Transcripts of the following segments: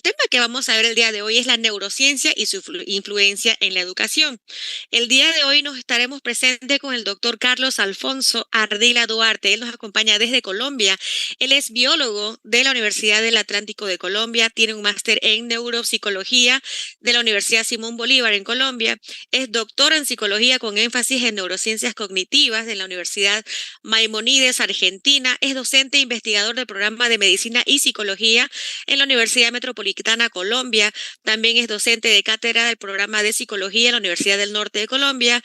tema que vamos a ver el día de hoy es la neurociencia y su influencia en la educación. El día de hoy nos estaremos presentes con el doctor Carlos Alfonso Ardila Duarte. Él nos acompaña desde Colombia. Él es biólogo de la Universidad del Atlántico de Colombia, tiene un máster en neuropsicología de la Universidad Simón Bolívar en Colombia, es doctor en psicología con énfasis en neurociencias cognitivas de la Universidad Maimonides, Argentina, es docente e investigador del programa de medicina y psicología en la Universidad Metropolitana Colombia. También es docente de cátedra del programa de psicología en la Universidad del Norte de Colombia.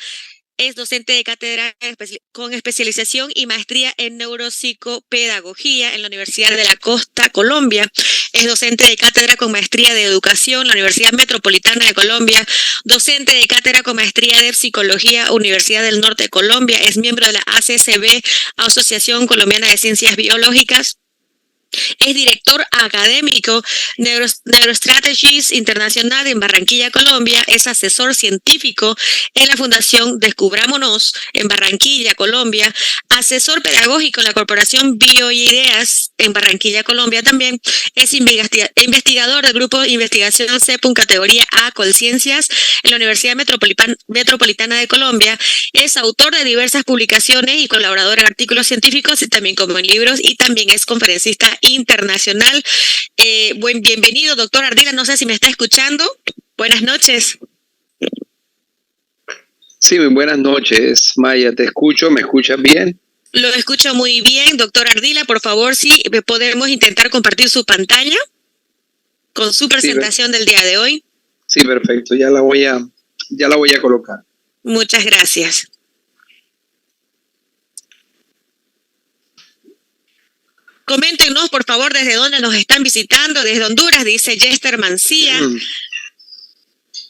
Es docente de cátedra con especialización y maestría en neuropsicopedagogía en la Universidad de la Costa, Colombia. Es docente de cátedra con maestría de educación en la Universidad Metropolitana de Colombia. Docente de cátedra con maestría de psicología, Universidad del Norte de Colombia. Es miembro de la ACCB, Asociación Colombiana de Ciencias Biológicas. Es director académico Neurostrategies Internacional en Barranquilla, Colombia. Es asesor científico en la Fundación Descubrámonos en Barranquilla, Colombia. Asesor pedagógico en la Corporación Bioideas en Barranquilla, Colombia también. Es investigador del grupo de investigación CEPUM categoría A Colciencias en la Universidad Metropolitana de Colombia. Es autor de diversas publicaciones y colaborador en artículos científicos y también como en libros, y también es conferencista internacional. Bienvenido, doctor Ardila. No sé si me está escuchando. Buenas noches. Sí, muy buenas noches, Maya. Te escucho, ¿me escuchas bien? Lo escucho muy bien, doctor Ardila. Por favor, si podemos intentar compartir su pantalla con su presentación del día de hoy. Sí, perfecto. Ya la voy a colocar. Muchas gracias. Coméntenos, por favor, desde dónde nos están visitando. Desde Honduras, dice Jester Mancía.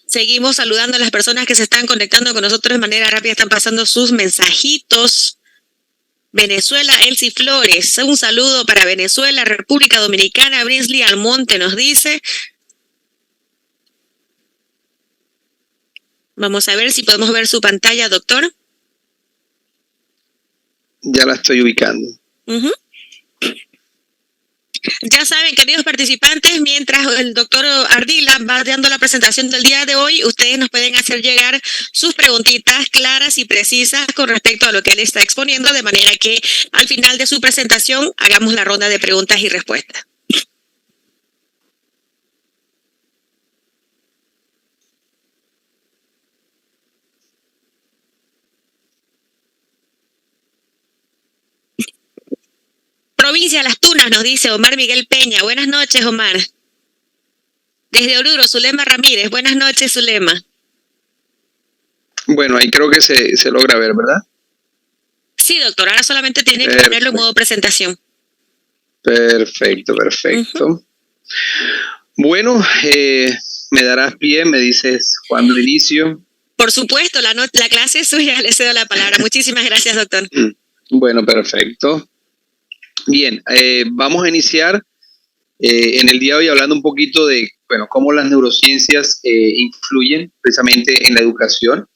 Seguimos saludando a las personas que se están conectando con nosotros de manera rápida, están pasando sus mensajitos. Venezuela, Elsie Flores, un saludo para Venezuela. República Dominicana, Brinsley Almonte nos dice. Vamos a ver si podemos ver su pantalla, doctor. Ya la estoy ubicando. Ya saben, queridos participantes, mientras el doctor Ardila va dando la presentación del día de hoy, ustedes nos pueden hacer llegar sus preguntitas claras y precisas con respecto a lo que él está exponiendo, de manera que al final de su presentación hagamos la ronda de preguntas y respuestas. Provincia Las Tunas, nos dice Omar Miguel Peña. Buenas noches, Omar. Desde Oruro, Zulema Ramírez. Buenas noches, Zulema. Bueno, ahí creo que se logra ver, ¿verdad? Sí, doctor. Ahora solamente tiene que ponerlo en modo presentación. Perfecto. Bueno, me darás pie, me dices cuándo inicio. Por supuesto, la clase es suya. Le cedo la palabra. Muchísimas gracias, doctor. Bueno, perfecto. Bien, vamos a iniciar en el día de hoy hablando un poquito de, cómo las neurociencias influyen precisamente en la educación.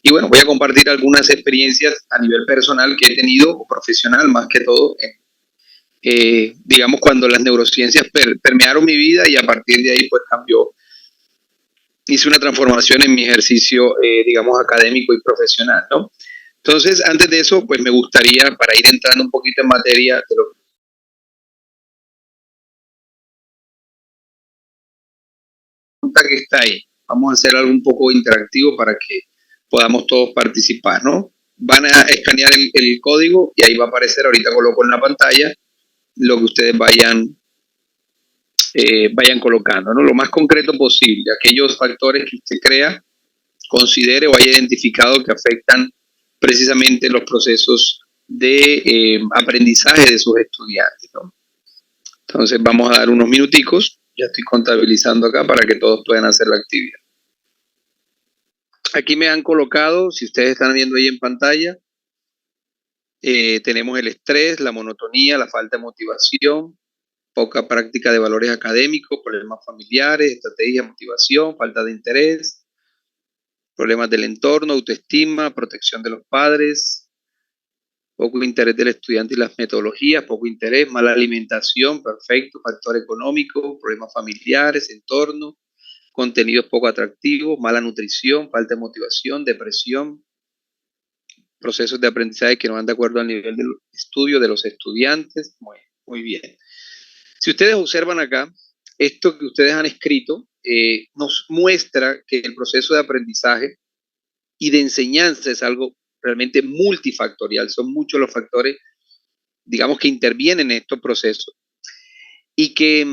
Y bueno, voy a compartir algunas experiencias a nivel personal que he tenido, o profesional más que todo, digamos cuando las neurociencias permearon mi vida, y a partir de ahí pues cambió. Hice una transformación en mi ejercicio, digamos, académico y profesional, ¿no? Entonces, antes de eso, pues me gustaría, para ir entrando un poquito en materia de lo que está ahí, vamos a hacer algo un poco interactivo para que podamos todos participar, ¿no? Van a escanear el código y ahí va a aparecer, ahorita coloco en la pantalla lo que ustedes vayan colocando, ¿no? Lo más concreto posible, aquellos factores que usted crea, considere o haya identificado que afectan precisamente los procesos de aprendizaje de sus estudiantes, ¿no? Entonces vamos a dar unos minuticos, ya estoy contabilizando acá para que todos puedan hacer la actividad. Aquí me han colocado, si ustedes están viendo ahí en pantalla, tenemos el estrés, la monotonía, la falta de motivación, poca práctica de valores académicos, problemas familiares, estrategia, motivación, falta de interés, problemas del entorno, autoestima, protección de los padres, poco interés del estudiante y las metodologías, poco interés, mala alimentación, perfecto, factor económico, problemas familiares, entorno, contenidos poco atractivos, mala nutrición, falta de motivación, depresión, procesos de aprendizaje que no van de acuerdo al nivel del estudio de los estudiantes. Muy bien. Si ustedes observan acá, esto que ustedes han escrito nos muestra que el proceso de aprendizaje y de enseñanza es algo realmente multifactorial. Son muchos los factores, digamos, que intervienen en estos procesos y que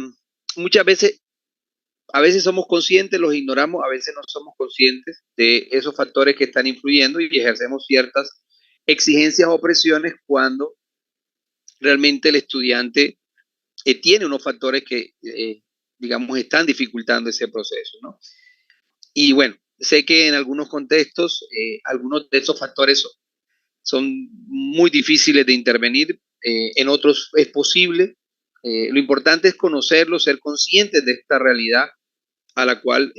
muchas veces, a veces somos conscientes, los ignoramos, a veces no somos conscientes de esos factores que están influyendo y ejercemos ciertas exigencias o presiones cuando realmente el estudiante tiene unos factores que, digamos, están dificultando ese proceso, ¿no? Y bueno, sé que en algunos contextos, algunos de esos factores son muy difíciles de intervenir, en otros es posible. Lo importante es conocerlo, ser conscientes de esta realidad a la cual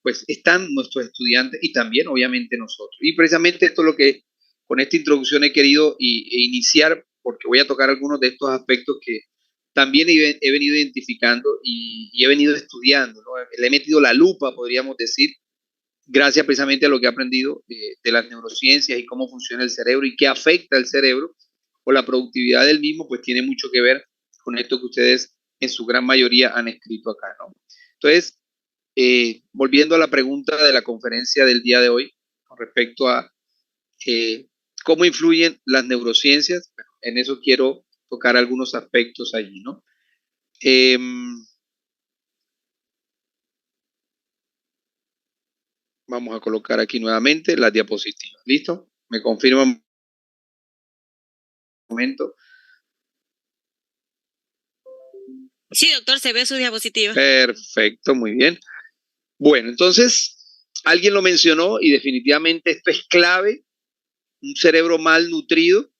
pues están nuestros estudiantes y también obviamente nosotros. Y precisamente esto es lo que con esta introducción he querido iniciar, porque voy a tocar algunos de estos aspectos que también he venido identificando y he venido estudiando, ¿no? Le he metido la lupa, podríamos decir, gracias precisamente a lo que he aprendido de las neurociencias y cómo funciona el cerebro y qué afecta el cerebro o la productividad del mismo, pues tiene mucho que ver con esto que ustedes en su gran mayoría han escrito acá, ¿no? Entonces, volviendo a la pregunta de la conferencia del día de hoy, con respecto a cómo influyen las neurociencias, bueno, en eso quiero tocar algunos aspectos allí, ¿no? Vamos a colocar aquí nuevamente las diapositivas. ¿Listo? Me confirman un momento. Sí, doctor, se ve su diapositiva. Perfecto, muy bien. Bueno, entonces, alguien lo mencionó y definitivamente esto es clave, un cerebro mal nutrido.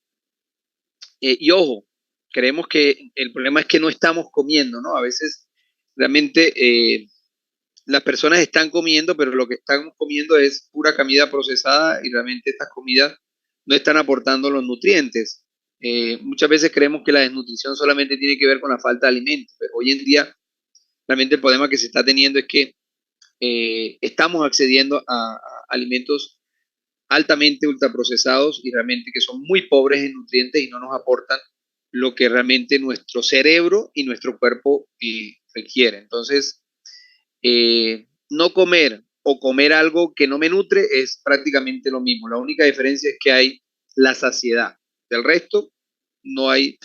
Y ojo, creemos que el problema es que no estamos comiendo, ¿no? A veces realmente las personas están comiendo, pero lo que están comiendo es pura comida procesada y realmente estas comidas no están aportando los nutrientes. Muchas veces creemos que la desnutrición solamente tiene que ver con la falta de alimentos, pero hoy en día realmente el problema que se está teniendo es que estamos accediendo a alimentos altamente ultraprocesados y realmente que son muy pobres en nutrientes y no nos aportan lo que realmente nuestro cerebro y nuestro cuerpo requieren. Entonces, no comer o comer algo que no me nutre es prácticamente lo mismo. La única diferencia es que hay la saciedad. Del resto, no hay,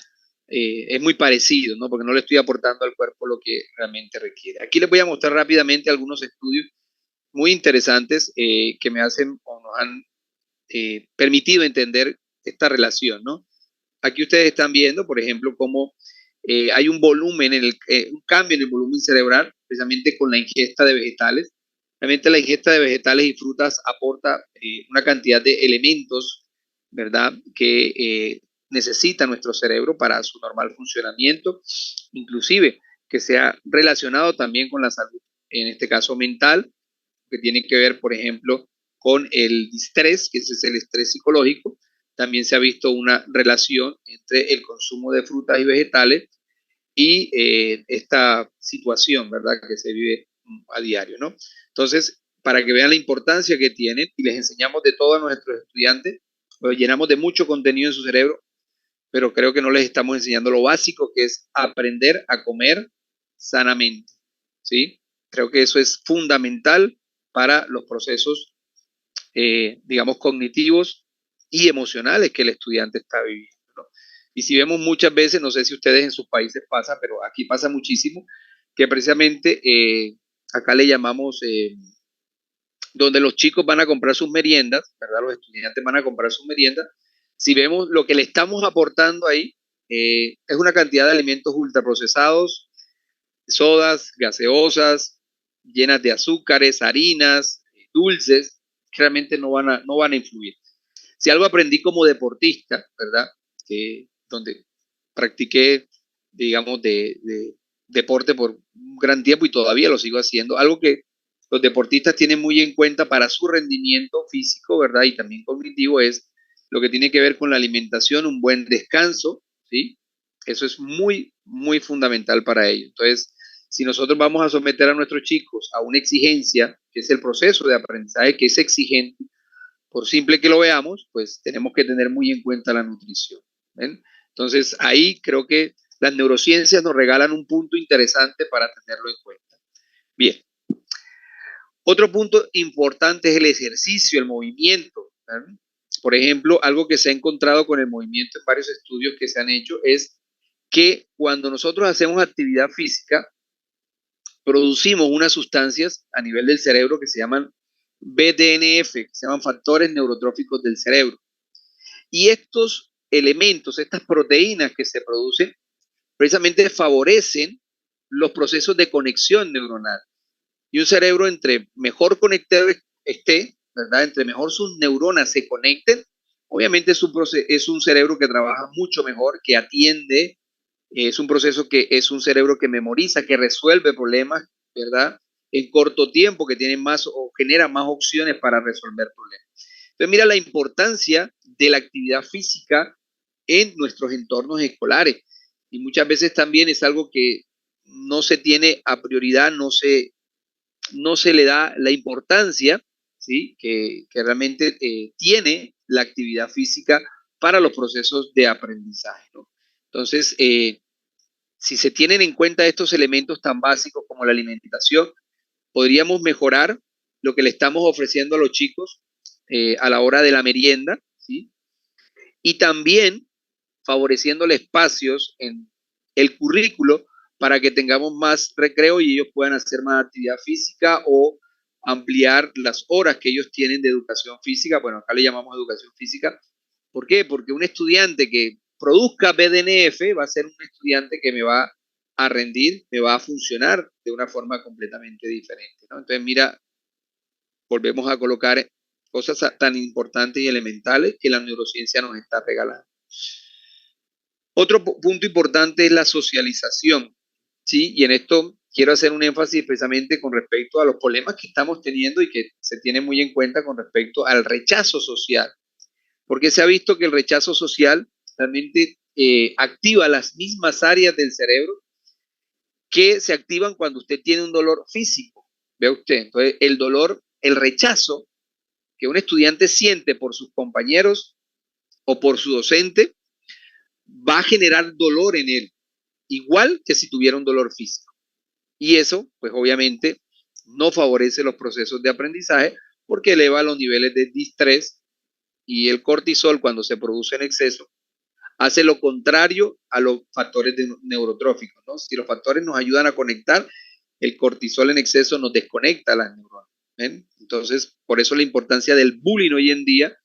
es muy parecido, ¿no? Porque no le estoy aportando al cuerpo lo que realmente requiere. Aquí les voy a mostrar rápidamente algunos estudios muy interesantes que me hacen o nos han permitido entender esta relación, ¿no? Aquí ustedes están viendo, por ejemplo, cómo hay un volumen, un cambio en el volumen cerebral, precisamente con la ingesta de vegetales. Realmente la ingesta de vegetales y frutas aporta una cantidad de elementos, ¿verdad?, que necesita nuestro cerebro para su normal funcionamiento, inclusive que sea relacionado también con la salud, en este caso mental, que tiene que ver, por ejemplo, con el distrés, que ese es el estrés psicológico. También se ha visto una relación entre el consumo de frutas y vegetales y esta situación, ¿verdad?, que se vive a diario, ¿no? Entonces, para que vean la importancia que tienen y les enseñamos de todo a nuestros estudiantes, los llenamos de mucho contenido en su cerebro, pero creo que no les estamos enseñando lo básico, que es aprender a comer sanamente, ¿sí? Creo que eso es fundamental para los procesos, digamos, cognitivos y emocionales que el estudiante está viviendo, ¿no? Y si vemos muchas veces, no sé si ustedes en sus países pasa, pero aquí pasa muchísimo, que precisamente acá le llamamos donde los chicos van a comprar sus meriendas, ¿verdad? Los estudiantes van a comprar sus meriendas. Si vemos lo que le estamos aportando ahí, es una cantidad de alimentos ultraprocesados, sodas, gaseosas, llenas de azúcares, harinas, dulces, que realmente no van a influir. Si algo aprendí como deportista, ¿verdad? Donde practiqué, digamos, de deporte por un gran tiempo y todavía lo sigo haciendo, algo que los deportistas tienen muy en cuenta para su rendimiento físico, ¿verdad? Y también cognitivo es lo que tiene que ver con la alimentación, un buen descanso, ¿sí? Eso es muy, muy fundamental para ellos. Entonces, si nosotros vamos a someter a nuestros chicos a una exigencia, que es el proceso de aprendizaje, que es exigente, por simple que lo veamos, pues tenemos que tener muy en cuenta la nutrición. ¿Ven? Entonces, ahí creo que las neurociencias nos regalan un punto interesante para tenerlo en cuenta. Bien. Otro punto importante es el ejercicio, el movimiento. ¿Ven? Por ejemplo, algo que se ha encontrado con el movimiento en varios estudios que se han hecho es que cuando nosotros hacemos actividad física, producimos unas sustancias a nivel del cerebro que se llaman BDNF, que se llaman factores neurotróficos del cerebro. Y estos elementos, estas proteínas que se producen, precisamente favorecen los procesos de conexión neuronal. Y un cerebro entre mejor conectado esté, ¿verdad? Entre mejor sus neuronas se conecten, obviamente es un cerebro que trabaja mucho mejor, que atiende, es un proceso que es un cerebro que memoriza, que resuelve problemas, ¿verdad? En corto tiempo, que tiene más o genera más opciones para resolver problemas. Entonces, mira la importancia de la actividad física en nuestros entornos escolares. Y muchas veces también es algo que no se tiene a prioridad, no se le da la importancia, ¿sí? que realmente tiene la actividad física para los procesos de aprendizaje, ¿no? Entonces, si se tienen en cuenta estos elementos tan básicos como la alimentación, podríamos mejorar lo que le estamos ofreciendo a los chicos a la hora de la merienda, ¿sí? Y también favoreciéndole espacios en el currículo para que tengamos más recreo y ellos puedan hacer más actividad física o ampliar las horas que ellos tienen de educación física. Bueno, acá le llamamos educación física. ¿Por qué? Porque un estudiante que produzca BDNF va a ser un estudiante que me va a rendir, me va a funcionar de una forma completamente diferente, ¿no? Entonces, mira, volvemos a colocar cosas tan importantes y elementales que la neurociencia nos está regalando. Otro punto importante es la socialización, ¿sí? Y en esto quiero hacer un énfasis precisamente con respecto a los problemas que estamos teniendo y que se tiene muy en cuenta con respecto al rechazo social, porque se ha visto que el rechazo social realmente activa las mismas áreas del cerebro que se activan cuando usted tiene un dolor físico. Ve usted, entonces el dolor, el rechazo que un estudiante siente por sus compañeros o por su docente va a generar dolor en él, igual que si tuviera un dolor físico. Y eso, pues obviamente, no favorece los procesos de aprendizaje porque eleva los niveles de distrés y el cortisol cuando se produce en exceso hace lo contrario a los factores neurotróficos, ¿no? Si los factores nos ayudan a conectar, el cortisol en exceso nos desconecta a las neuronas. ¿Ven? Entonces, por eso la importancia del bullying hoy en día,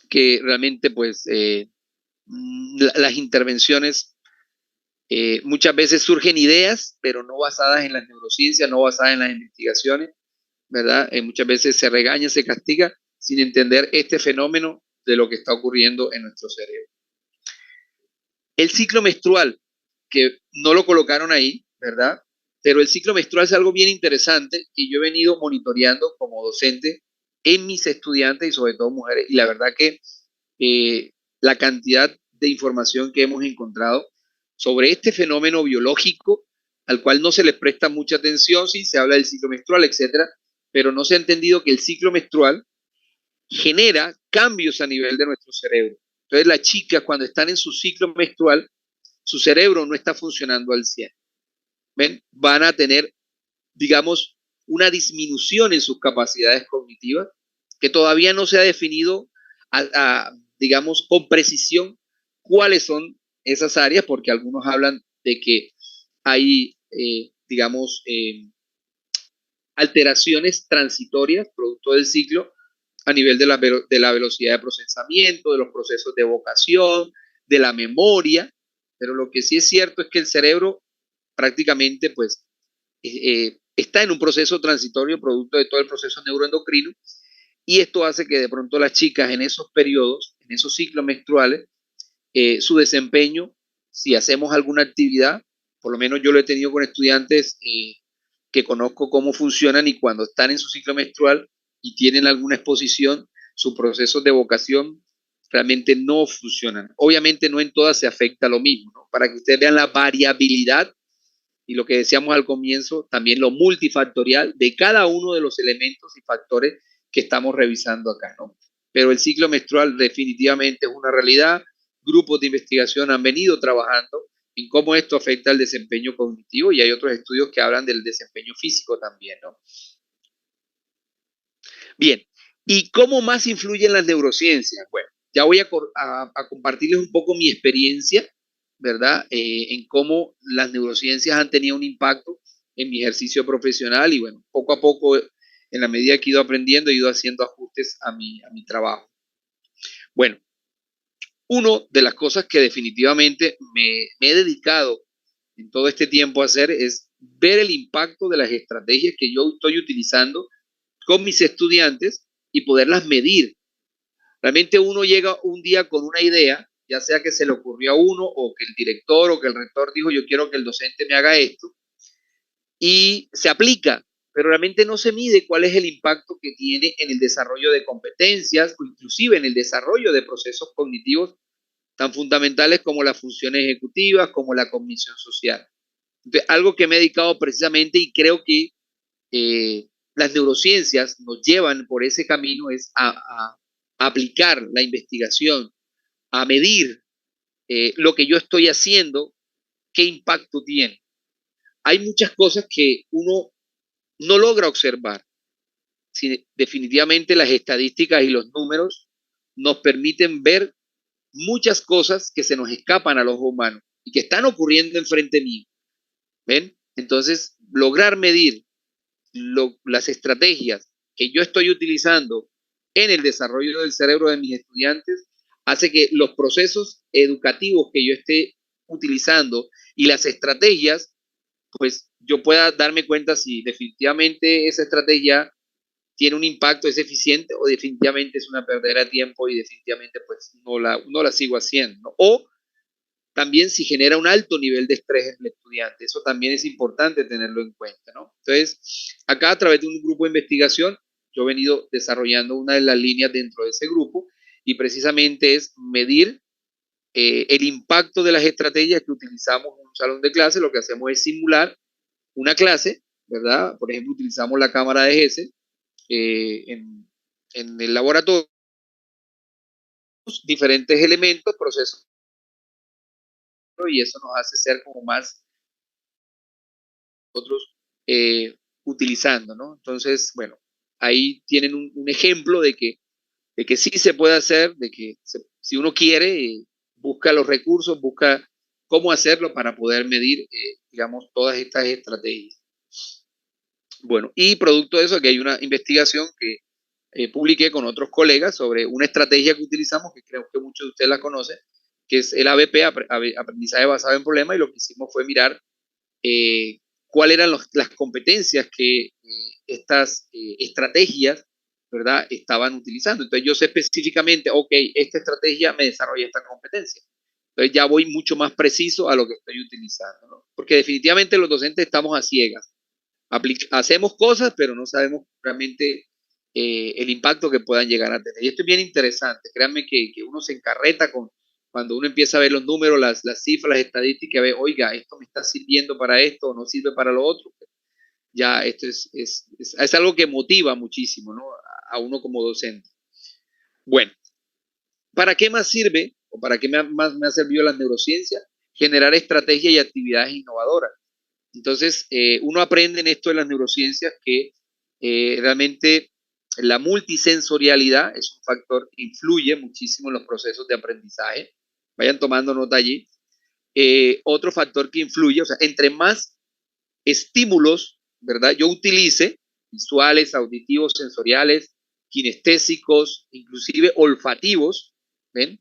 que realmente pues las intervenciones muchas veces surgen ideas, pero no basadas en las neurociencias, no basadas en las investigaciones, ¿verdad? Muchas veces se regaña, se castiga sin entender este fenómeno de lo que está ocurriendo en nuestro cerebro. El ciclo menstrual, que no lo colocaron ahí, ¿verdad? Pero el ciclo menstrual es algo bien interesante que yo he venido monitoreando como docente en mis estudiantes y sobre todo mujeres. Y la verdad que la cantidad de información que hemos encontrado sobre este fenómeno biológico al cual no se les presta mucha atención, sí, se habla del ciclo menstrual, etcétera, pero no se ha entendido que el ciclo menstrual genera cambios a nivel de nuestro cerebro. Entonces, las chicas cuando están en su ciclo menstrual, su cerebro no está funcionando al 100. ¿Ven? Van a tener, digamos, una disminución en sus capacidades cognitivas que todavía no se ha definido, digamos, con precisión cuáles son esas áreas, porque algunos hablan de que hay, digamos, alteraciones transitorias producto del ciclo a nivel de la velocidad de procesamiento, de los procesos de evocación, de la memoria, pero lo que sí es cierto es que el cerebro prácticamente pues está en un proceso transitorio producto de todo el proceso neuroendocrino y esto hace que de pronto las chicas en esos periodos, en esos ciclos menstruales, su desempeño, si hacemos alguna actividad, por lo menos yo lo he tenido con estudiantes que conozco cómo funcionan y cuando están en su ciclo menstrual y tienen alguna exposición, sus procesos de evocación realmente no funcionan. Obviamente no en todas se afecta lo mismo, ¿no? Para que ustedes vean la variabilidad y lo que decíamos al comienzo, también lo multifactorial de cada uno de los elementos y factores que estamos revisando acá, ¿no? Pero el ciclo menstrual definitivamente es una realidad. Grupos de investigación han venido trabajando en cómo esto afecta al desempeño cognitivo y hay otros estudios que hablan del desempeño físico también, ¿no? Bien, ¿y cómo más influyen las neurociencias? Bueno, ya voy a compartirles un poco mi experiencia, ¿verdad? En cómo las neurociencias han tenido un impacto en mi ejercicio profesional y bueno, poco a poco, en la medida que he ido aprendiendo, he ido haciendo ajustes a mi trabajo. Bueno, una de las cosas que definitivamente me he dedicado en todo este tiempo a hacer es ver el impacto de las estrategias que yo estoy utilizando con mis estudiantes y poderlas medir. Realmente uno llega un día con una idea, ya sea que se le ocurrió a uno o que el director o que el rector dijo yo quiero que el docente me haga esto y se aplica, pero realmente no se mide cuál es el impacto que tiene en el desarrollo de competencias o inclusive en el desarrollo de procesos cognitivos tan fundamentales como las funciones ejecutivas, como la cognición social. Entonces, algo que me he dedicado precisamente y creo que las neurociencias nos llevan por ese camino es a aplicar la investigación, a medir lo que yo estoy haciendo, qué impacto tiene. Hay muchas cosas que uno no logra observar. Si definitivamente las estadísticas y los números nos permiten ver muchas cosas que se nos escapan a los humanos y que están ocurriendo enfrente mío. ¿Ven? Entonces, lograr medir las estrategias que yo estoy utilizando en el desarrollo del cerebro de mis estudiantes hace que los procesos educativos que yo esté utilizando y las estrategias, pues yo pueda darme cuenta si definitivamente esa estrategia tiene un impacto, es eficiente o definitivamente es una pérdida de tiempo y definitivamente pues no la sigo haciendo, ¿no? O también si genera un alto nivel de estrés en el estudiante. Eso también es importante tenerlo en cuenta, ¿no? Entonces, acá a través de un grupo de investigación, yo he venido desarrollando una de las líneas dentro de ese grupo y precisamente es medir el impacto de las estrategias que utilizamos en un salón de clase. Lo que hacemos es simular una clase, ¿verdad? Por ejemplo, utilizamos la cámara de GESE en el laboratorio, diferentes elementos, procesos, y eso nos hace ser como más nosotros utilizando, ¿no? Entonces, bueno, ahí tienen un ejemplo de que sí se puede hacer, de que si uno quiere, busca los recursos, busca cómo hacerlo para poder medir, digamos, todas estas estrategias. Bueno, y producto de eso, que hay una investigación que publiqué con otros colegas sobre una estrategia que utilizamos, que creo que muchos de ustedes la conocen, que es el ABP, aprendizaje basado en problemas, y lo que hicimos fue mirar cuáles eran las competencias que estas estrategias, ¿verdad?, estaban utilizando. Entonces yo sé específicamente, ok, esta estrategia me desarrolla esta competencia. Entonces ya voy mucho más preciso a lo que estoy utilizando, ¿no? Porque definitivamente los docentes estamos a ciegas. Hacemos cosas, pero no sabemos realmente el impacto que puedan llegar a tener. Y esto es bien interesante. Créanme que uno se encarreta cuando uno empieza a ver los números, las cifras, las estadísticas, ve, oiga, esto me está sirviendo para esto o no sirve para lo otro. Ya esto es algo que motiva muchísimo, ¿no?, a uno como docente. Bueno, ¿para qué más sirve o para qué más me ha servido la neurociencia? Generar estrategias y actividades innovadoras. Entonces, uno aprende en esto de las neurociencias que realmente la multisensorialidad es un factor que influye muchísimo en los procesos de aprendizaje. Vayan tomando nota allí. Otro factor que influye, o sea, entre más estímulos, ¿verdad?, yo utilice, visuales, auditivos, sensoriales, kinestésicos, inclusive olfativos, ¿ven?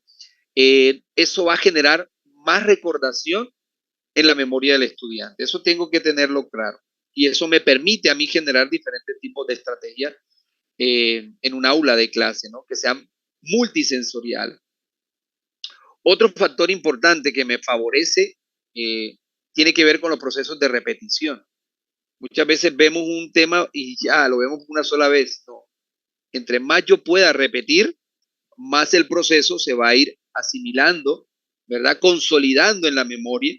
Eso va a generar más recordación en la memoria del estudiante. Eso tengo que tenerlo claro. Y eso me permite a mí generar diferentes tipos de estrategias en un aula de clase, ¿no?, que sean multisensorial. Otro factor importante que me favorece tiene que ver con los procesos de repetición. Muchas veces vemos un tema y ya lo vemos una sola vez. No. Entre más yo pueda repetir, más el proceso se va a ir asimilando, ¿verdad? Consolidando en la memoria.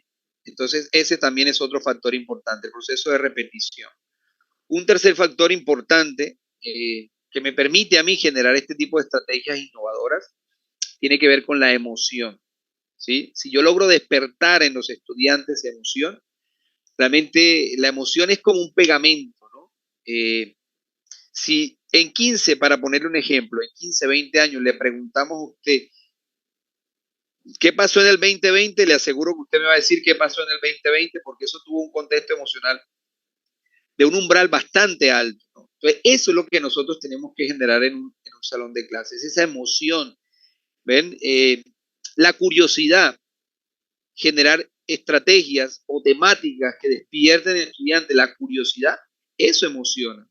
Entonces, ese también es otro factor importante, el proceso de repetición. Un tercer factor importante que me permite a mí generar este tipo de estrategias innovadoras tiene que ver con la emoción, ¿sí? Si yo logro despertar en los estudiantes emoción, realmente la emoción es como un pegamento, ¿no? Si en 15, para ponerle un ejemplo, en 15, 20 años le preguntamos a usted qué pasó en el 2020, le aseguro que usted me va a decir qué pasó en el 2020 porque eso tuvo un contexto emocional de un umbral bastante alto, ¿no? Entonces, eso es lo que nosotros tenemos que generar en un salón de clases, esa emoción, ¿ven? La curiosidad, generar estrategias o temáticas que despierten en el estudiante la curiosidad, eso emociona.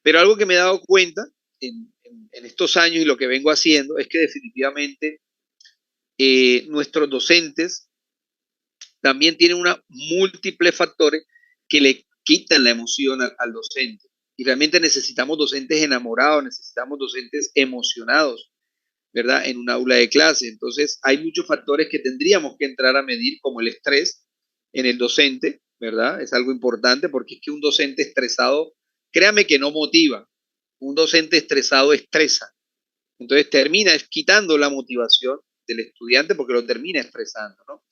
Pero algo que me he dado cuenta en estos años y lo que vengo haciendo es que definitivamente nuestros docentes también tienen una múltiples factores que le quitan la emoción al docente. Y realmente necesitamos docentes enamorados, necesitamos docentes emocionados, ¿verdad? En un aula de clase. Entonces, hay muchos factores que tendríamos que entrar a medir, como el estrés en el docente, ¿verdad? Es algo importante porque es que un docente estresado, créame que no motiva. Un docente estresado estresa. Entonces, termina quitando la motivación del estudiante porque lo termina estresando, ¿no?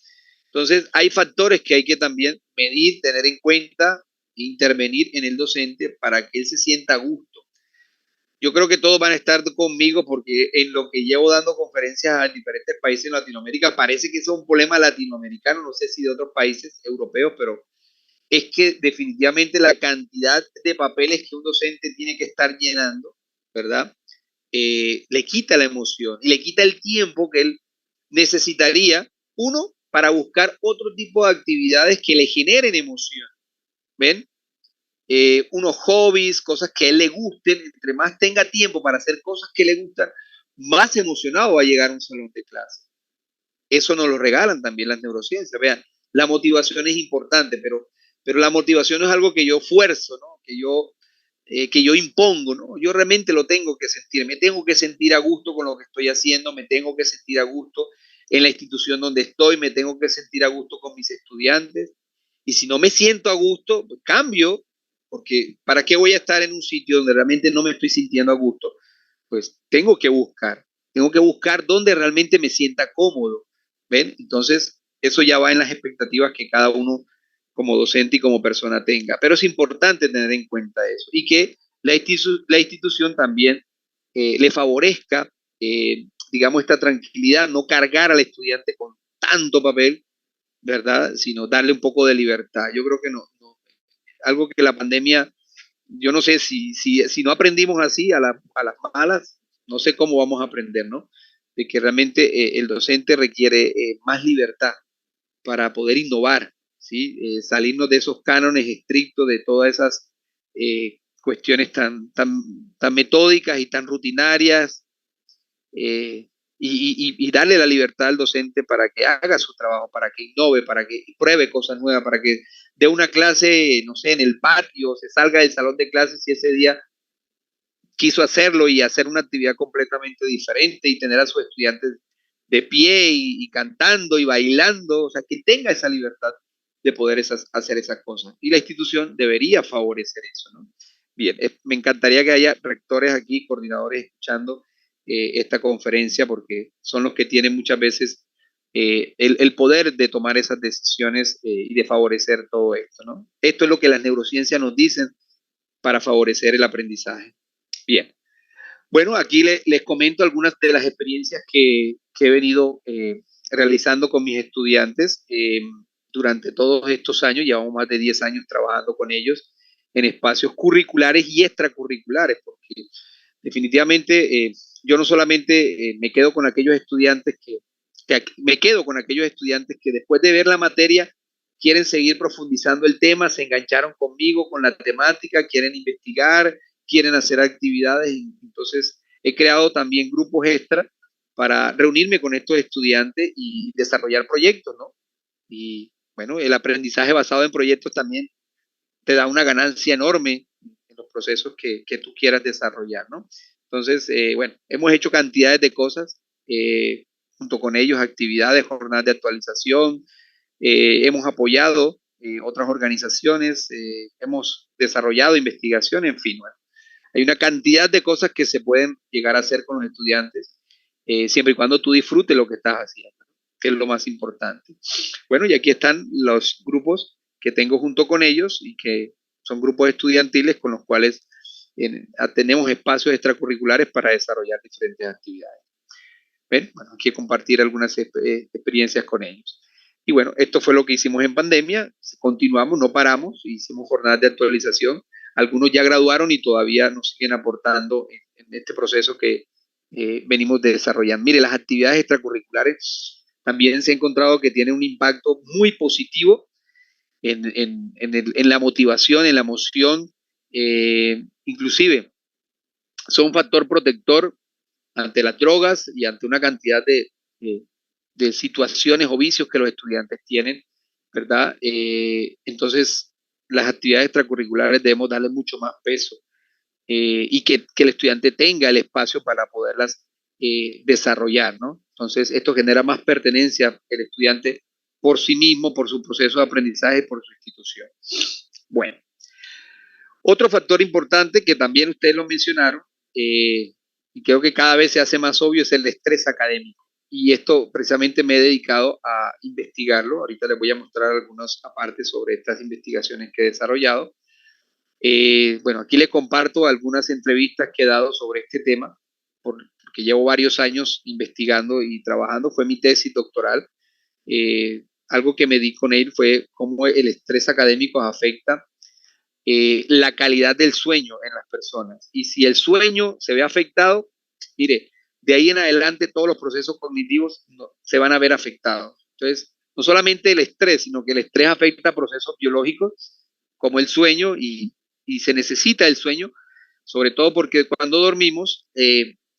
Entonces, hay factores que hay que también medir, tener en cuenta, intervenir en el docente para que él se sienta a gusto. Yo creo que todos van a estar conmigo porque en lo que llevo dando conferencias a diferentes países en Latinoamérica, parece que eso es un problema latinoamericano, no sé si de otros países europeos, pero es que definitivamente la cantidad de papeles que un docente tiene que estar llenando, ¿verdad? Le quita la emoción y le quita el tiempo que él necesitaría, uno, para buscar otro tipo de actividades que le generen emoción, ¿ven? Unos hobbies, cosas que a él le gusten, entre más tenga tiempo para hacer cosas que le gustan, más emocionado va a llegar a un salón de clase. Eso nos lo regalan también las neurociencias. Vean, la motivación es importante, pero la motivación no es algo que yo fuerzo, ¿no? Que yo impongo, ¿no? Yo realmente lo tengo que sentir, me tengo que sentir a gusto con lo que estoy haciendo, me tengo que sentir a gusto en la institución donde estoy, me tengo que sentir a gusto con mis estudiantes. Y si no me siento a gusto, pues cambio, porque ¿para qué voy a estar en un sitio donde realmente no me estoy sintiendo a gusto? Pues tengo que buscar donde realmente me sienta cómodo, ¿ven? Entonces, eso ya va en las expectativas que cada uno como docente y como persona tenga. Pero es importante tener en cuenta eso y que la institución también le favorezca, digamos, esta tranquilidad, no cargar al estudiante con tanto papel, ¿verdad? Sino darle un poco de libertad. Yo creo que no algo que la pandemia, yo no sé si no aprendimos así a las malas, no sé cómo vamos a aprender, ¿no? De que realmente el docente requiere más libertad para poder innovar, ¿sí? Salirnos de esos cánones estrictos, de todas esas cuestiones tan metódicas y tan rutinarias, y darle la libertad al docente para que haga su trabajo, para que innove, para que pruebe cosas nuevas, para que dé una clase, no sé, en el patio, se salga del salón de clases y ese día quiso hacerlo y hacer una actividad completamente diferente y tener a sus estudiantes de pie y cantando y bailando, o sea, que tenga esa libertad de poder hacer esas cosas. Y la institución debería favorecer eso, ¿no? Bien, me encantaría que haya rectores aquí, coordinadores escuchando esta conferencia, porque son los que tienen muchas veces el poder de tomar esas decisiones y de favorecer todo esto, ¿no? Esto es lo que las neurociencias nos dicen para favorecer el aprendizaje. Bien. Bueno, aquí les comento algunas de las experiencias que he venido realizando con mis estudiantes durante todos estos años. Llevamos más de 10 años trabajando con ellos en espacios curriculares y extracurriculares, porque definitivamente yo no solamente me quedo con aquellos estudiantes me quedo con aquellos estudiantes que después de ver la materia quieren seguir profundizando el tema, se engancharon conmigo, con la temática, quieren investigar, quieren hacer actividades. Entonces, he creado también grupos extra para reunirme con estos estudiantes y desarrollar proyectos, ¿no? Y bueno, el aprendizaje basado en proyectos también te da una ganancia enorme en los procesos que tú quieras desarrollar, ¿no? Entonces, bueno, hemos hecho cantidades de cosas junto con ellos, actividades, jornadas de actualización, hemos apoyado otras organizaciones, hemos desarrollado investigación, en fin, bueno, hay una cantidad de cosas que se pueden llegar a hacer con los estudiantes, siempre y cuando tú disfrutes lo que estás haciendo, que es lo más importante. Bueno, y aquí están los grupos que tengo junto con ellos y que son grupos estudiantiles con los cuales tenemos espacios extracurriculares para desarrollar diferentes actividades. ¿Ven? Bueno, aquí compartir algunas experiencias con ellos. Y bueno, esto fue lo que hicimos en pandemia, continuamos, no paramos, hicimos jornadas de actualización, algunos ya graduaron y todavía nos siguen aportando en este proceso que venimos de desarrollar. Mire, las actividades extracurriculares también se ha encontrado que tienen un impacto muy positivo en la motivación, en la emoción, inclusive son un factor protector ante las drogas y ante una cantidad de situaciones o vicios que los estudiantes tienen, ¿verdad? Entonces, las actividades extracurriculares debemos darle mucho más peso y que el estudiante tenga el espacio para poderlas desarrollar, ¿no? Entonces, esto genera más pertenencia el estudiante por sí mismo, por su proceso de aprendizaje, por su institución. Bueno, otro factor importante que también ustedes lo mencionaron, y creo que cada vez se hace más obvio, es el estrés académico. Y esto precisamente me he dedicado a investigarlo. Ahorita les voy a mostrar algunas apartes sobre estas investigaciones que he desarrollado. Bueno, aquí les comparto algunas entrevistas que he dado sobre este tema, porque llevo varios años investigando y trabajando. Fue mi tesis doctoral. Algo que me di con él fue cómo el estrés académico afecta la calidad del sueño en las personas. Y si el sueño se ve afectado, mire, de ahí en adelante todos los procesos cognitivos se van a ver afectados. Entonces, no solamente el estrés, sino que el estrés afecta procesos biológicos como el sueño y se necesita el sueño, sobre todo porque cuando dormimos,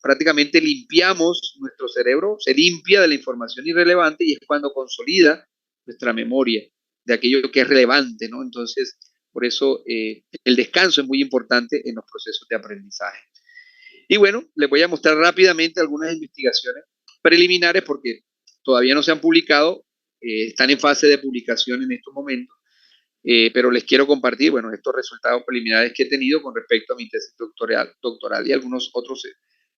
prácticamente limpiamos nuestro cerebro, se limpia de la información irrelevante y es cuando consolida nuestra memoria de aquello que es relevante, ¿no? Entonces, por eso el descanso es muy importante en los procesos de aprendizaje. Y bueno, les voy a mostrar rápidamente algunas investigaciones preliminares porque todavía no se han publicado, están en fase de publicación en estos momentos, pero les quiero compartir, bueno, estos resultados preliminares que he tenido con respecto a mi tesis doctoral y algunos otros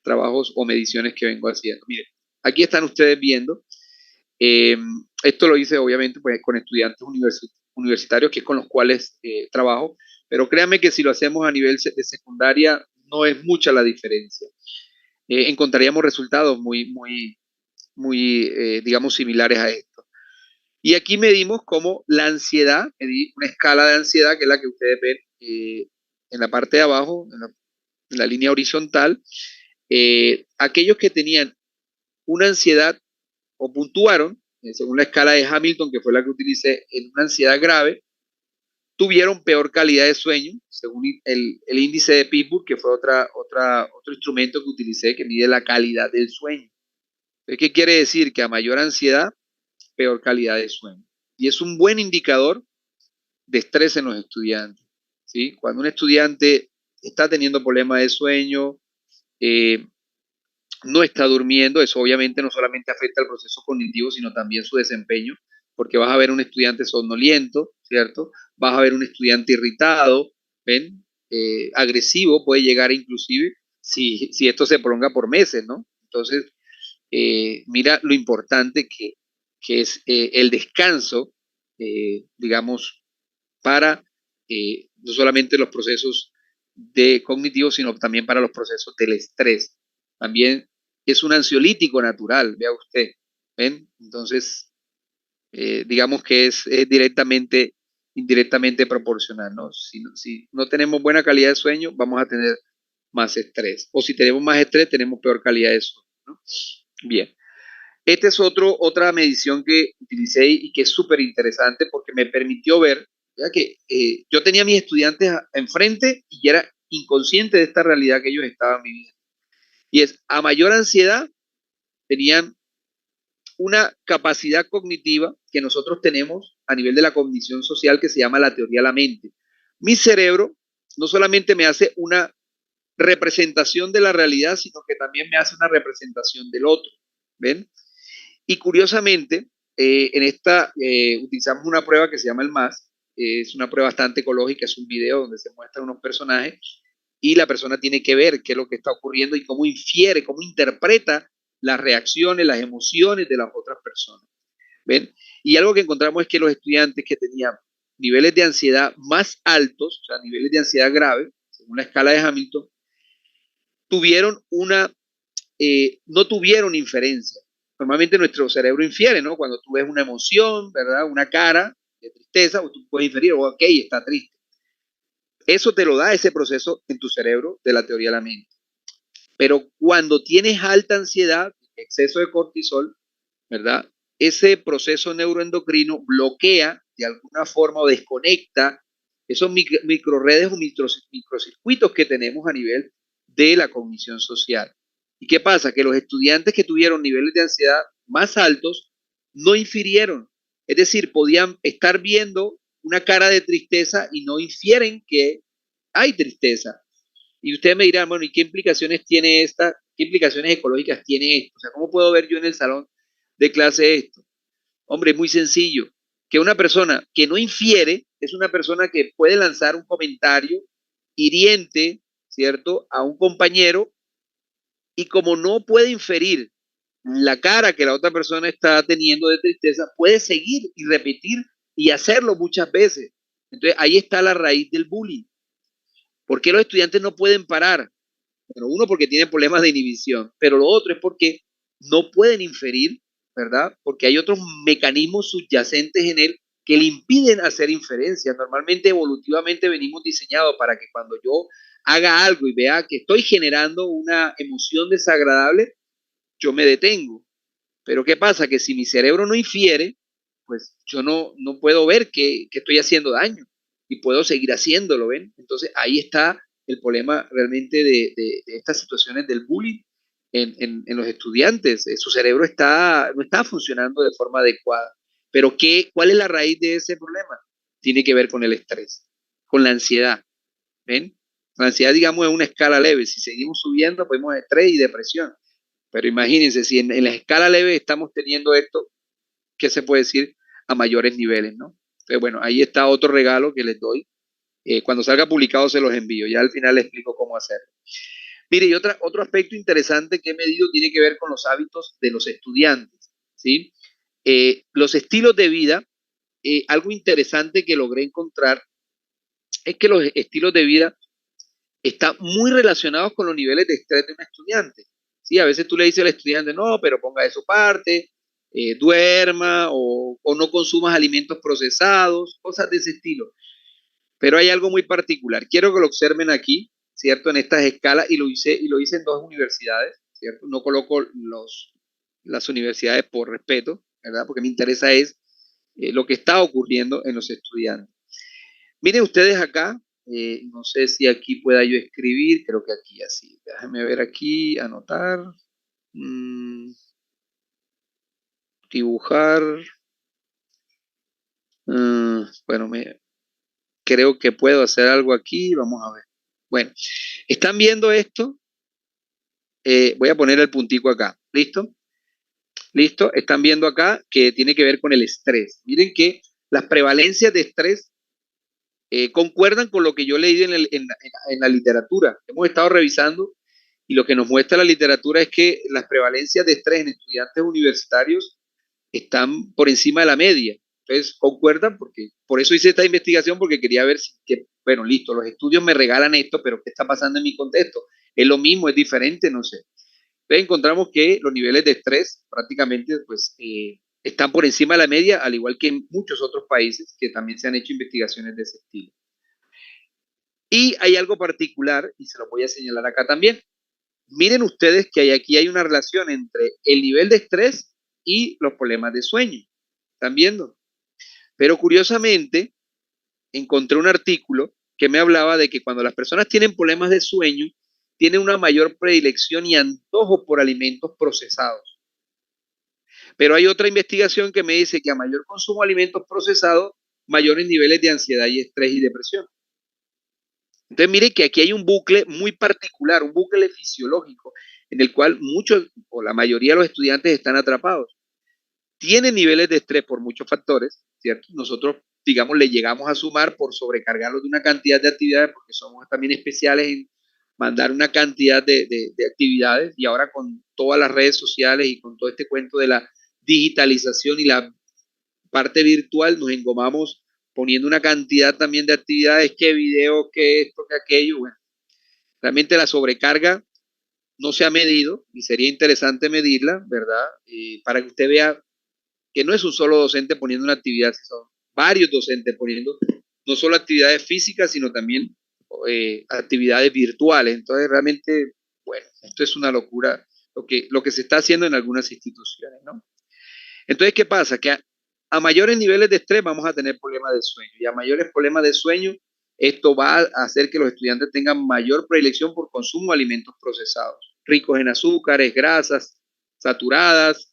trabajos o mediciones que vengo haciendo. Miren, aquí están ustedes viendo, esto lo hice obviamente pues, con estudiantes universitarios, que es con los cuales trabajo, pero créanme que si lo hacemos a nivel de secundaria, no es mucha la diferencia. Encontraríamos resultados digamos, similares a esto. Y aquí medimos cómo la ansiedad, medí una escala de ansiedad, que es la que ustedes ven en la parte de abajo, en la línea horizontal. Aquellos que tenían una ansiedad o puntuaron, según la escala de Hamilton, que fue la que utilicé, en una ansiedad grave, tuvieron peor calidad de sueño, según el índice de Pittsburgh, que fue otro instrumento que utilicé que mide la calidad del sueño. ¿Qué quiere decir? Que a mayor ansiedad, peor calidad de sueño. Y es un buen indicador de estrés en los estudiantes, ¿sí? Cuando un estudiante está teniendo problemas de sueño, no está durmiendo, eso obviamente no solamente afecta el proceso cognitivo, sino también su desempeño, porque vas a ver un estudiante somnoliento, ¿cierto? Vas a ver un estudiante irritado, ¿ven? Agresivo, puede llegar inclusive si esto se prolonga por meses, ¿no? Entonces, mira lo importante que es el descanso, digamos, para no solamente los procesos cognitivos, sino también para los procesos del estrés. También es un ansiolítico natural, vea usted, ¿ven? Entonces, digamos que es indirectamente proporcional, ¿no? Si no tenemos buena calidad de sueño, vamos a tener más estrés. O si tenemos más estrés, tenemos peor calidad de sueño, ¿no? Bien. Esta es otra medición que utilicé y que es súper interesante porque me permitió ver que yo tenía a mis estudiantes enfrente y era inconsciente de esta realidad que ellos estaban viviendo. Y es, a mayor ansiedad, tenían una capacidad cognitiva que nosotros tenemos a nivel de la cognición social que se llama la teoría de la mente. Mi cerebro no solamente me hace una representación de la realidad, sino que también me hace una representación del otro. ¿Ven? Y curiosamente, en esta utilizamos una prueba que se llama el MAS. Es una prueba bastante ecológica, es un video donde se muestran unos personajes y la persona tiene que ver qué es lo que está ocurriendo y cómo infiere, cómo interpreta las reacciones, las emociones de las otras personas. ¿Ven? Y algo que encontramos es que los estudiantes que tenían niveles de ansiedad más altos, o sea, niveles de ansiedad grave, según la escala de Hamilton, tuvieron no tuvieron inferencia. Normalmente nuestro cerebro infiere, ¿no? Cuando tú ves una emoción, ¿verdad? Una cara de tristeza, o tú puedes inferir, ok, está triste. Eso te lo da ese proceso en tu cerebro de la teoría de la mente. Pero cuando tienes alta ansiedad, exceso de cortisol, ¿verdad? Ese proceso neuroendocrino bloquea de alguna forma o desconecta esos microredes o microcircuitos que tenemos a nivel de la cognición social. ¿Y qué pasa? Que los estudiantes que tuvieron niveles de ansiedad más altos no infirieron. Es decir, podían estar viendo una cara de tristeza y no infieren que hay tristeza. Y ustedes me dirán, bueno, ¿y qué implicaciones tiene esta? ¿Qué implicaciones ecológicas tiene esto? O sea, ¿cómo puedo ver yo en el salón de clase esto? Hombre, es muy sencillo. Que una persona que no infiere es una persona que puede lanzar un comentario hiriente, ¿cierto?, a un compañero y como no puede inferir la cara que la otra persona está teniendo de tristeza, puede seguir y repetir y hacerlo muchas veces. Entonces, ahí está la raíz del bullying. ¿Por qué los estudiantes no pueden parar? Bueno, uno porque tienen problemas de inhibición, pero lo otro es porque no pueden inferir, ¿verdad? Porque hay otros mecanismos subyacentes en él que le impiden hacer inferencias. Normalmente, evolutivamente, venimos diseñados para que cuando yo haga algo y vea que estoy generando una emoción desagradable, yo me detengo. Pero ¿qué pasa? Que si mi cerebro no infiere, pues yo no puedo ver que estoy haciendo daño y puedo seguir haciéndolo, ¿ven? Entonces ahí está el problema realmente de estas situaciones del bullying en los estudiantes. Su cerebro no está funcionando de forma adecuada. Pero ¿cuál es la raíz de ese problema? Tiene que ver con el estrés, con la ansiedad, ¿ven? La ansiedad, digamos, es una escala leve. Si seguimos subiendo, podemos estrés y depresión. Pero imagínense, si en la escala leve estamos teniendo esto, ¿qué se puede decir a mayores niveles, no? Entonces, bueno, ahí está otro regalo que les doy. Cuando salga publicado se los envío. Ya al final les explico cómo hacerlo. Mire, y otro aspecto interesante que he medido tiene que ver con los hábitos de los estudiantes, ¿sí? Los estilos de vida, algo interesante que logré encontrar es que los estilos de vida están muy relacionados con los niveles de estrés de un estudiante. ¿Sí? A veces tú le dices al estudiante, no, pero ponga de su parte, duerma o no consumas alimentos procesados, cosas de ese estilo. Pero hay algo muy particular. Quiero que lo observen aquí, ¿cierto? En estas escalas, y lo hice en dos universidades, ¿cierto? No coloco las universidades por respeto, ¿verdad? Porque me interesa es lo que está ocurriendo en los estudiantes. Miren ustedes acá, no sé si aquí pueda yo escribir, creo que aquí así. Déjenme ver aquí, anotar, dibujar. Bueno, creo que puedo hacer algo aquí, vamos a ver. Bueno, ¿están viendo esto? Voy a poner el puntico acá. ¿Listo? ¿Listo? Están viendo acá que tiene que ver con el estrés. Miren que las prevalencias de estrés concuerdan con lo que yo leí en la literatura. Hemos estado revisando y lo que nos muestra la literatura es que las prevalencias de estrés en estudiantes universitarios están por encima de la media. Entonces, concuerdan porque por eso hice esta investigación porque quería ver bueno, listo, los estudios me regalan esto, pero ¿qué está pasando en mi contexto? ¿Es lo mismo? ¿Es diferente? No sé. Entonces encontramos que los niveles de estrés prácticamente pues están por encima de la media, al igual que en muchos otros países que también se han hecho investigaciones de ese estilo. Y hay algo particular, y se lo voy a señalar acá también. Miren ustedes que aquí hay una relación entre el nivel de estrés y los problemas de sueño. ¿Están viendo? Pero curiosamente, encontré un artículo que me hablaba de que cuando las personas tienen problemas de sueño, tienen una mayor predilección y antojo por alimentos procesados. Pero hay otra investigación que me dice que a mayor consumo de alimentos procesados, mayores niveles de ansiedad y estrés y depresión. Entonces, mire que aquí hay un bucle muy particular, un bucle fisiológico, en el cual muchos o la mayoría de los estudiantes están atrapados. Tienen niveles de estrés por muchos factores, ¿cierto? Nosotros, digamos, le llegamos a sumar por sobrecargarlos de una cantidad de actividades, porque somos también especiales en mandar una cantidad de actividades, y ahora con todas las redes sociales y con todo este cuento de la digitalización y la parte virtual, nos engomamos poniendo una cantidad también de actividades, que videos, que esto, que aquello. Bueno, realmente la sobrecarga no se ha medido y sería interesante medirla, ¿verdad? Para que usted vea que no es un solo docente poniendo una actividad, son varios docentes poniendo no solo actividades físicas, sino también actividades virtuales. Entonces, realmente, bueno, esto es una locura lo que se está haciendo en algunas instituciones, ¿no? Entonces, ¿qué pasa? Que a mayores niveles de estrés vamos a tener problemas de sueño, y a mayores problemas de sueño, esto va a hacer que los estudiantes tengan mayor predilección por consumo de alimentos procesados, ricos en azúcares, grasas saturadas,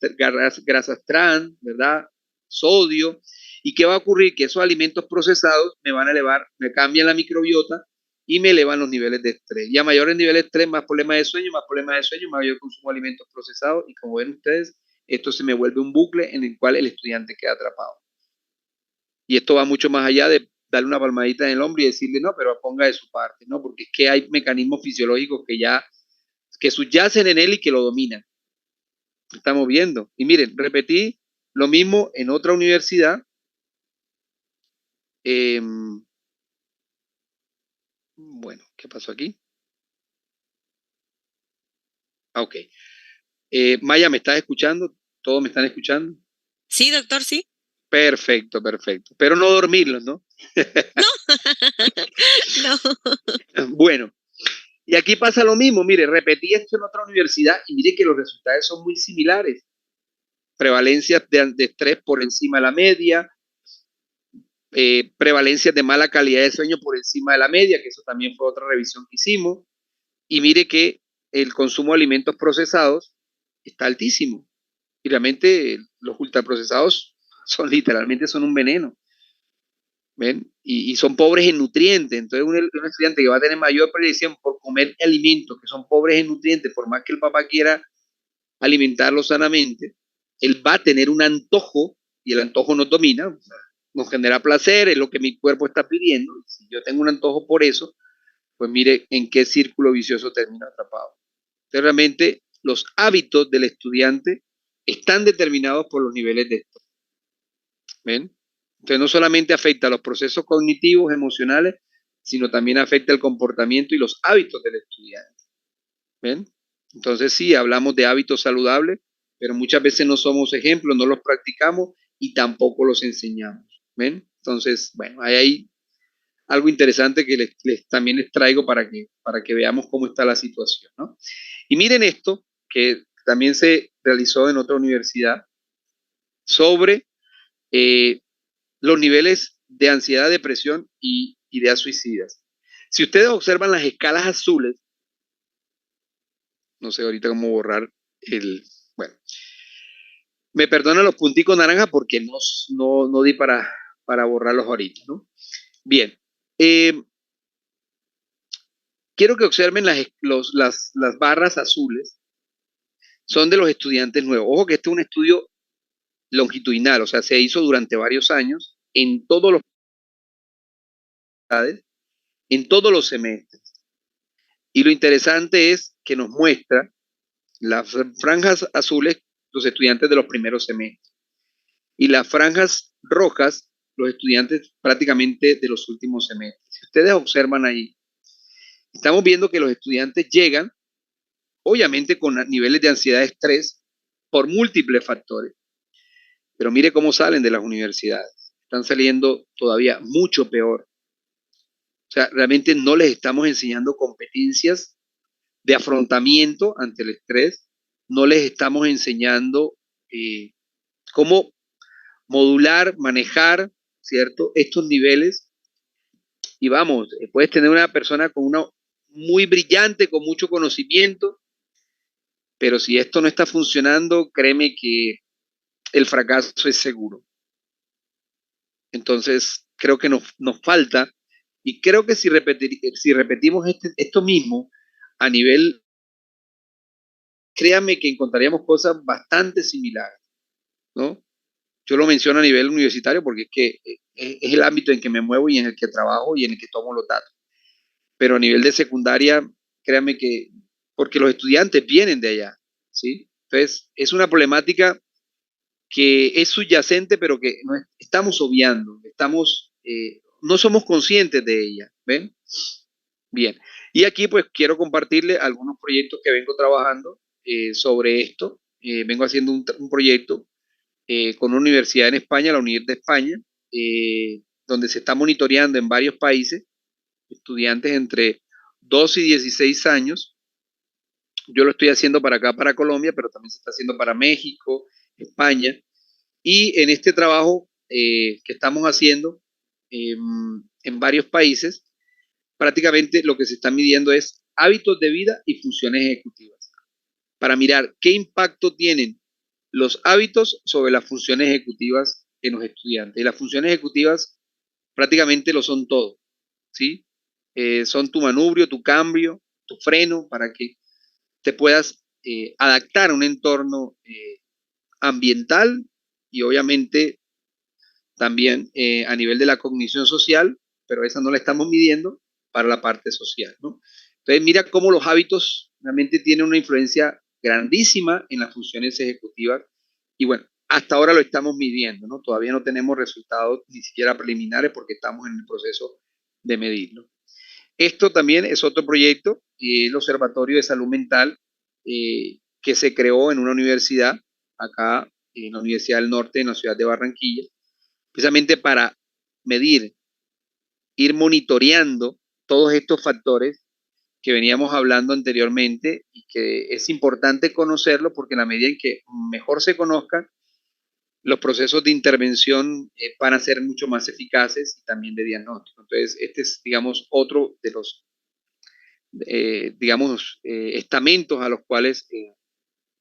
grasas trans, ¿verdad? Sodio. ¿Y qué va a ocurrir? Que esos alimentos procesados me van a elevar, me cambian la microbiota y me elevan los niveles de estrés. Y a mayores niveles de estrés, más problemas de sueño, más problemas de sueño, mayor consumo de alimentos procesados. Y como ven ustedes, esto se me vuelve un bucle en el cual el estudiante queda atrapado. Y esto va mucho más allá de darle una palmadita en el hombro y decirle, no, pero ponga de su parte, ¿no? Porque es que hay mecanismos fisiológicos que subyacen en él y que lo dominan. Estamos viendo. Y miren, repetí lo mismo en otra universidad. Bueno, ¿qué pasó aquí? Ok. Maya, ¿me estás escuchando? ¿Todos me están escuchando? Sí, doctor, sí. Perfecto, perfecto. Pero no dormirlos, ¿no? No. Bueno, y aquí pasa lo mismo. Mire, repetí esto en otra universidad y mire que los resultados son muy similares. Prevalencias de estrés por encima de la media, prevalencias de mala calidad de sueño por encima de la media, que eso también fue otra revisión que hicimos. Y mire que el consumo de alimentos procesados está altísimo. Y realmente los ultraprocesados son literalmente son un veneno. ¿Ven? Y son pobres en nutrientes. Entonces, un estudiante que va a tener mayor predicción por comer alimentos que son pobres en nutrientes, por más que el papá quiera alimentarlo sanamente, él va a tener un antojo, y el antojo nos domina, o sea, nos genera placer, es lo que mi cuerpo está pidiendo. Si yo tengo un antojo por eso, pues mire en qué círculo vicioso termino atrapado. Entonces, realmente los hábitos del estudiante están determinados por los niveles de estrés. ¿Ven? Entonces, no solamente afecta a los procesos cognitivos, emocionales, sino también afecta el comportamiento y los hábitos del estudiante. ¿Ven? Entonces, sí, hablamos de hábitos saludables, pero muchas veces no somos ejemplos, no los practicamos y tampoco los enseñamos. ¿Ven? Entonces, bueno, hay algo interesante que también les traigo para que veamos cómo está la situación, ¿no? Y miren esto, que también se realizó en otra universidad, sobre los niveles de ansiedad, depresión y ideas suicidas. Si ustedes observan las escalas azules, no sé ahorita cómo borrar bueno, me perdonan los punticos naranjas porque no di para borrarlos ahorita, ¿no? Bien, quiero que observen las barras azules, son de los estudiantes nuevos. Ojo que este es un estudio longitudinal, o sea, se hizo durante varios años en en todos los semestres. Y lo interesante es que nos muestra las franjas azules, los estudiantes de los primeros semestres, y las franjas rojas, los estudiantes prácticamente de los últimos semestres. Si ustedes observan ahí, estamos viendo que los estudiantes llegan, obviamente, con niveles de ansiedad y estrés por múltiples factores, pero mire cómo salen de las universidades. Están saliendo todavía mucho peor. O sea, realmente no les estamos enseñando competencias de afrontamiento ante el estrés, no les estamos enseñando cómo modular, manejar, ¿cierto? Estos niveles. Y vamos, puedes tener una persona con una muy brillante, con mucho conocimiento, pero si esto no está funcionando, créeme que el fracaso es seguro. Entonces, creo que nos falta Y creo que si repetimos esto mismo a nivel, créanme que encontraríamos cosas bastante similares, ¿no? Yo lo menciono a nivel universitario porque es que es el ámbito en que me muevo y en el que trabajo y en el que tomo los datos. Pero a nivel de secundaria, créanme que, porque los estudiantes vienen de allá, ¿sí? Entonces, es una problemática que es subyacente, pero que no estamos obviando, no somos conscientes de ella, ¿ven? Bien, y aquí pues quiero compartirle algunos proyectos que vengo trabajando sobre esto. Vengo haciendo un proyecto con una universidad en España, la UNIR de España, donde se está monitoreando en varios países estudiantes entre 12 y 16 años. Yo lo estoy haciendo para acá, para Colombia, pero también se está haciendo para México, España. Y en este trabajo que estamos haciendo en varios países, prácticamente lo que se está midiendo es hábitos de vida y funciones ejecutivas, para mirar qué impacto tienen los hábitos sobre las funciones ejecutivas en los estudiantes. Y las funciones ejecutivas prácticamente lo son todo, ¿sí? Son tu manubrio, tu cambio, tu freno, para que te puedas adaptar a un entorno ambiental y obviamente también a nivel de la cognición social, pero esa no la estamos midiendo para la parte social, ¿no? Entonces, mira cómo los hábitos realmente tienen una influencia grandísima en las funciones ejecutivas y bueno, hasta ahora lo estamos midiendo, ¿no? Todavía no tenemos resultados ni siquiera preliminares porque estamos en el proceso de medirlo. Esto también es otro proyecto, el Observatorio de Salud Mental, que se creó en una universidad, acá en la Universidad del Norte, en la ciudad de Barranquilla, precisamente para medir, ir monitoreando todos estos factores que veníamos hablando anteriormente y que es importante conocerlo porque en la medida en que mejor se conozcan, los procesos de intervención van a ser mucho más eficaces y también de diagnóstico. Entonces, este es, digamos, otro de los, digamos, estamentos a los cuales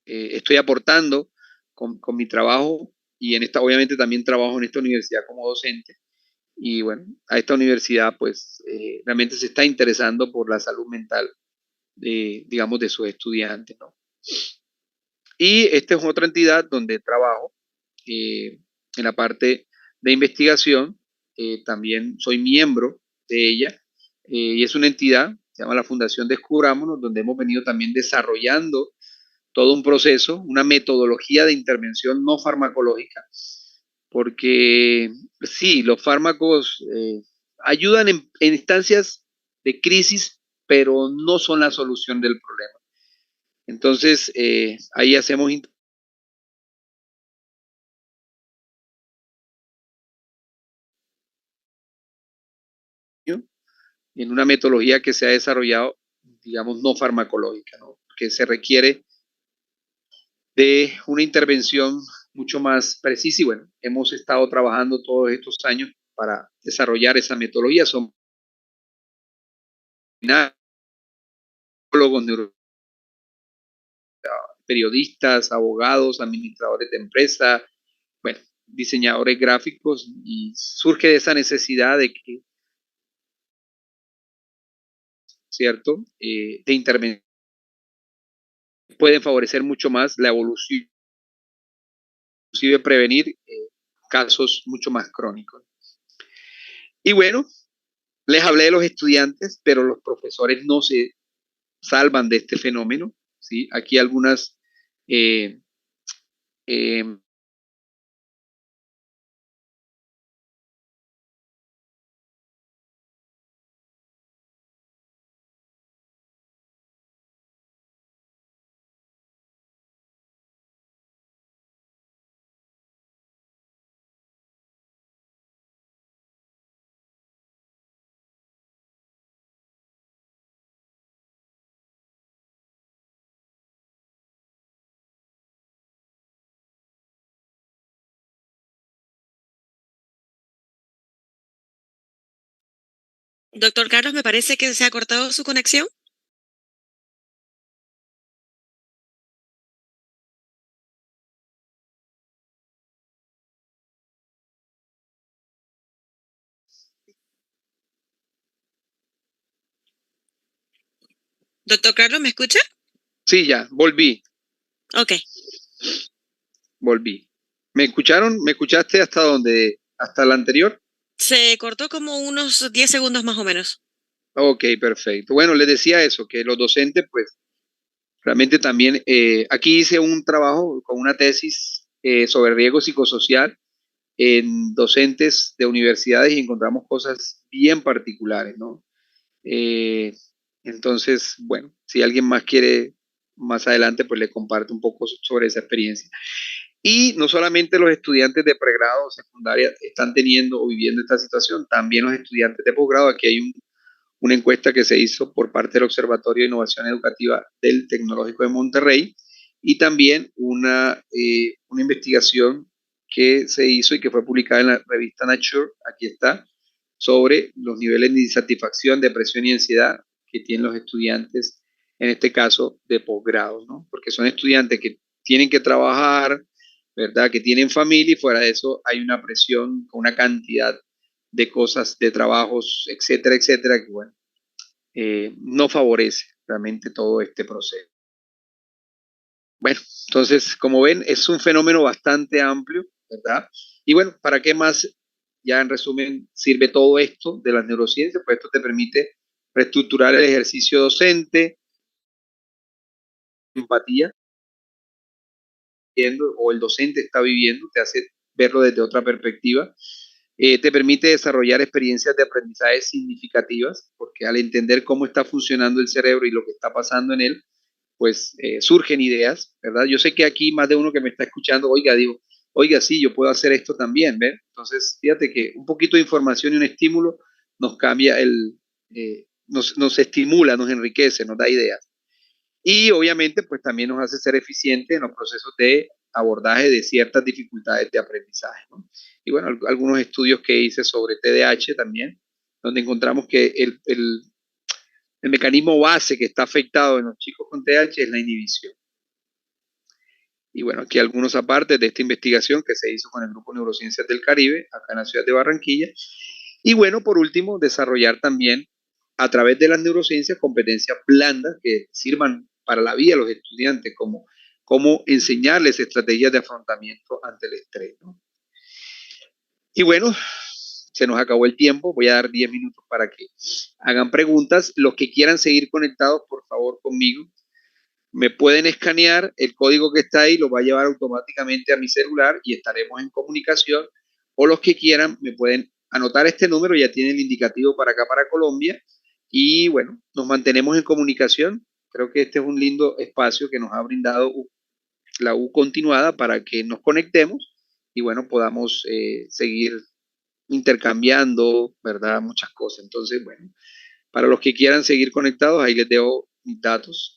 estoy aportando con mi trabajo y en esta, obviamente también trabajo en esta universidad como docente. Y bueno, a esta universidad pues realmente se está interesando por la salud mental digamos, de sus estudiantes, ¿no? Y esta es otra entidad donde trabajo en la parte de investigación. También soy miembro de ella y es una entidad, se llama la Fundación Descubrámonos, donde hemos venido también desarrollando todo un proceso, una metodología de intervención no farmacológica, porque sí, los fármacos ayudan en instancias de crisis, pero no son la solución del problema. Entonces, ahí hacemos en una metodología que se ha desarrollado, digamos, no farmacológica, ¿no? Que se requiere de una intervención mucho más precisa y bueno, hemos estado trabajando todos estos años para desarrollar esa metodología. Son neurólogos, periodistas, abogados, administradores de empresas, bueno, diseñadores gráficos y surge de esa necesidad de que, ¿cierto? De intervención pueden favorecer mucho más la evolución, inclusive prevenir casos mucho más crónicos. Y bueno, les hablé de los estudiantes, pero los profesores no se salvan de este fenómeno, ¿sí? Aquí algunas eh, eh, Doctor Carlos, me parece que se ha cortado su conexión. Doctor Carlos, ¿me escucha? Sí, ya, volví. Ok. Volví. ¿Me escucharon? ¿Me escuchaste hasta dónde? ¿Hasta la anterior? Se cortó como unos 10 segundos más o menos. Ok, perfecto. Bueno, les decía eso, que los docentes, pues, realmente también, aquí hice un trabajo con una tesis sobre riesgo psicosocial en docentes de universidades y encontramos cosas bien particulares, ¿no? Eh, entonces, bueno, si alguien más quiere más adelante, pues le comparto un poco sobre esa experiencia. Y no solamente los estudiantes de pregrado o secundaria están teniendo o viviendo esta situación, también los estudiantes de posgrado. Aquí hay una encuesta que se hizo por parte del Observatorio de Innovación Educativa del Tecnológico de Monterrey y también una investigación que se hizo y que fue publicada en la revista Nature, aquí está, sobre los niveles de insatisfacción, depresión y ansiedad que tienen los estudiantes, en este caso de posgrado, ¿no? Porque son estudiantes que tienen que trabajar, ¿verdad? Que tienen familia y fuera de eso hay una presión, una cantidad de cosas, de trabajos, etcétera, etcétera, que bueno, no favorece realmente todo este proceso. Bueno, entonces, como ven, es un fenómeno bastante amplio, ¿verdad? Y bueno, ¿para qué más? Ya en resumen, sirve todo esto de las neurociencias, pues esto te permite reestructurar el ejercicio docente, empatía, o el docente está viviendo, te hace verlo desde otra perspectiva. Te permite desarrollar experiencias de aprendizaje significativas, porque al entender cómo está funcionando el cerebro y lo que está pasando en él, pues surgen ideas, ¿verdad? Yo sé que aquí más de uno que me está escuchando, oiga, digo, oiga, sí, yo puedo hacer esto también, ¿ves? Entonces, fíjate que un poquito de información y un estímulo nos cambia nos estimula, nos enriquece, nos da ideas. Y obviamente, pues también nos hace ser eficientes en los procesos de abordaje de ciertas dificultades de aprendizaje, ¿no? Y bueno, algunos estudios que hice sobre TDAH también, donde encontramos que el mecanismo base que está afectado en los chicos con TDAH es la inhibición. Y bueno, aquí algunos apartes de esta investigación que se hizo con el Grupo Neurociencias del Caribe, acá en la ciudad de Barranquilla. Y bueno, por último, desarrollar también a través de las neurociencias competencias blandas que sirvan para la vida de los estudiantes, como cómo enseñarles estrategias de afrontamiento ante el estrés, ¿no? Y bueno, se nos acabó el tiempo, voy a dar 10 minutos para que hagan preguntas. Los que quieran seguir conectados, por favor, conmigo, me pueden escanear el código que está ahí, lo va a llevar automáticamente a mi celular y estaremos en comunicación. O los que quieran, me pueden anotar este número, ya tiene el indicativo para acá, para Colombia. Y bueno, nos mantenemos en comunicación. Creo que este es un lindo espacio que nos ha brindado la U continuada para que nos conectemos y bueno, podamos seguir intercambiando, ¿verdad? Muchas cosas. Entonces, bueno, para los que quieran seguir conectados, ahí les dejo mis datos